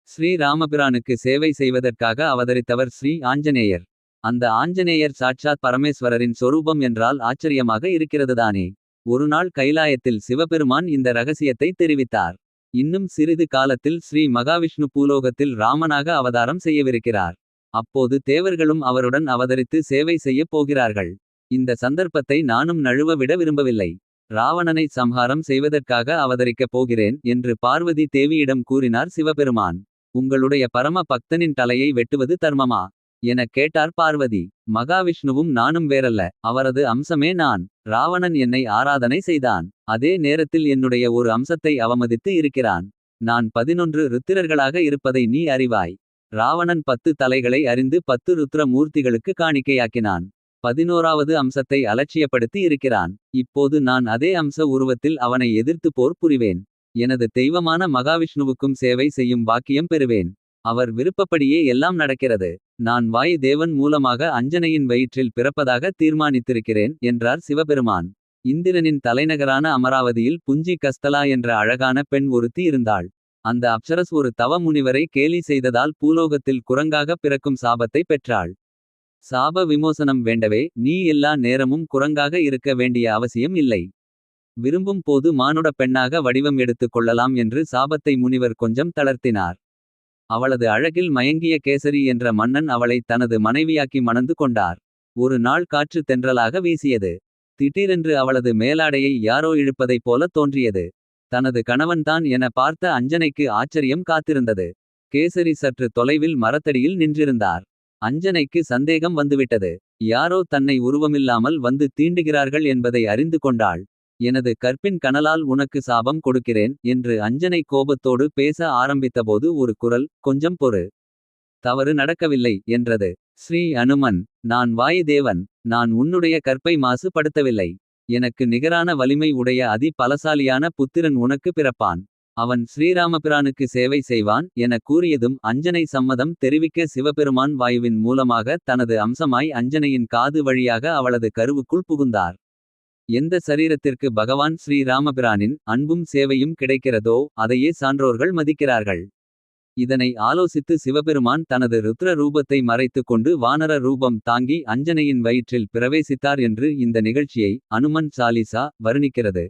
ஸ்ரீ ராமபிரானுக்கு சேவை செய்வதற்காக அவதரித்தவர் ஸ்ரீ ஆஞ்சநேயர். அந்த ஆஞ்சநேயர் சாட்சாத் பரமேஸ்வரரின் சொரூபம் என்றால் ஆச்சரியமாக இருக்கிறதுதானே. ஒருநாள் கைலாயத்தில் சிவபெருமான் இந்த ரகசியத்தை தெரிவித்தார். இன்னும் சிறிது காலத்தில் ஸ்ரீ மகாவிஷ்ணு பூலோகத்தில் ராமனாக அவதாரம் செய்யவிருக்கிறார். அப்போது தேவர்களும் அவருடன் அவதரித்து சேவை செய்யப் போகிறார்கள். இந்த சந்தர்ப்பத்தை நானும் நழுவ விட விரும்பவில்லை. ராவணனை சம்ஹாரம் செய்வதற்காக அவதரிக்கப் போகிறேன் என்று பார்வதி தேவியிடம் கூறினார் சிவபெருமான். உங்களுடைய பரம பக்தனின் தலையை வெட்டுவது தர்மமா எனக் கேட்டார் பார்வதி. மகாவிஷ்ணுவும் நானும் வேறல்ல, அவரது அம்சமே நான். ராவணன் என்னை ஆராதனை செய்தான். அதே நேரத்தில் என்னுடைய ஒரு அம்சத்தை அவமதித்து இருக்கிறான். நான் 11 ருத்திரர்களாக இருப்பதை நீ அறிவாய். ராவணன் 10 தலைகளை அறிந்து 10 ருத்ர மூர்த்திகளுக்கு காணிக்கையாக்கினான். 11வது அம்சத்தை அலட்சியப்படுத்தி இருக்கிறான். இப்போது நான் அதே அம்ச உருவத்தில் அவனை எதிர்த்து போர் புரிவேன். எனது தெய்வமான மகாவிஷ்ணுவுக்கும் சேவை செய்யும் பாக்கியம் பெறுவேன். அவர் விருப்பப்படியே எல்லாம் நடக்கிறது. நான் வாயு தேவன் மூலமாக அஞ்சனையின் வயிற்றில் பிறப்பதாக தீர்மானித்திருக்கிறேன் என்றார் சிவபெருமான். இந்திரனின் தலைநகரான அமராவதியில் புஞ்சி கஸ்தலா என்ற அழகான பெண் ஒருத்தி இருந்தாள். அந்த அப்சரஸ் ஒரு தவ முனிவரை கேலி செய்ததால் பூலோகத்தில் குரங்காக பிறக்கும் சாபத்தை பெற்றாள். சாப விமோசனம் வேண்டவே நீ எல்லா நேரமும் குரங்காக இருக்க வேண்டிய அவசியம் இல்லை. விரும்பும் போது மானுட பெண்ணாக வடிவம் எடுத்துக் கொள்ளலாம் என்று சாபத்தை முனிவர் கொஞ்சம் தளர்த்தினார். அவளது அழகில் மயங்கிய கேசரி என்ற மன்னன் அவளை தனது மனைவியாக்கி மணந்து கொண்டார். ஒரு நாள் காற்று தென்றலாக வீசியது. திடீரென்று அவளது மேலாடையை யாரோ இழுப்பதைப் போல தோன்றியது. தனது கணவன்தான் என பார்த்த அஞ்சனைக்கு ஆச்சரியம் காத்திருந்தது. கேசரி சற்று தொலைவில் மரத்தடியில் நின்றிருந்தார். அஞ்சனைக்கு சந்தேகம் வந்துவிட்டது. யாரோ தன்னை உருவமில்லாமல் வந்து தீண்டுகிறார்கள் என்பதை அறிந்து கொண்டாள். எனது கற்பின் கனலால் உனக்கு சாபம் கொடுக்கிறேன் என்று அஞ்சனை கோபத்தோடு பேச ஆரம்பித்தபோது ஒரு குரல், கொஞ்சம் பொறு. தவறு நடக்கவில்லை என்றது. ஸ்ரீ அனுமன், நான் வாயு தேவன். நான் உன்னுடைய கற்பை மாசு படுத்தவில்லை. எனக்கு நிகரான வலிமை உடைய அதி பலசாலியான புத்திரன் உனக்கு பிறப்பான். அவன் ஸ்ரீராமபிரானுக்கு சேவை செய்வான் என கூறியதும் அஞ்சனை சம்மதம் தெரிவிக்க சிவபெருமான் வாயுவின் மூலமாக தனது அம்சமாய் அஞ்சனையின் காது வழியாக அவளது கருவுக்குள் புகுந்தார். எந்த சரீரத்திற்கு பகவான் ஸ்ரீ ராமபிரானின் அன்பும் சேவையும் கிடைக்கிறதோ அதையே சான்றோர்கள் மதிக்கிறார்கள். இதனை ஆலோசித்து சிவபெருமான் தனது ருத்ர ரூபத்தை மறைத்துக் கொண்டு வானர ரூபம் தாங்கி அஞ்சனையின் வயிற்றில் பிரவேசித்தார் என்று இந்த நிகழ்ச்சியை அனுமன் சாலிசா வர்ணிக்கிறது.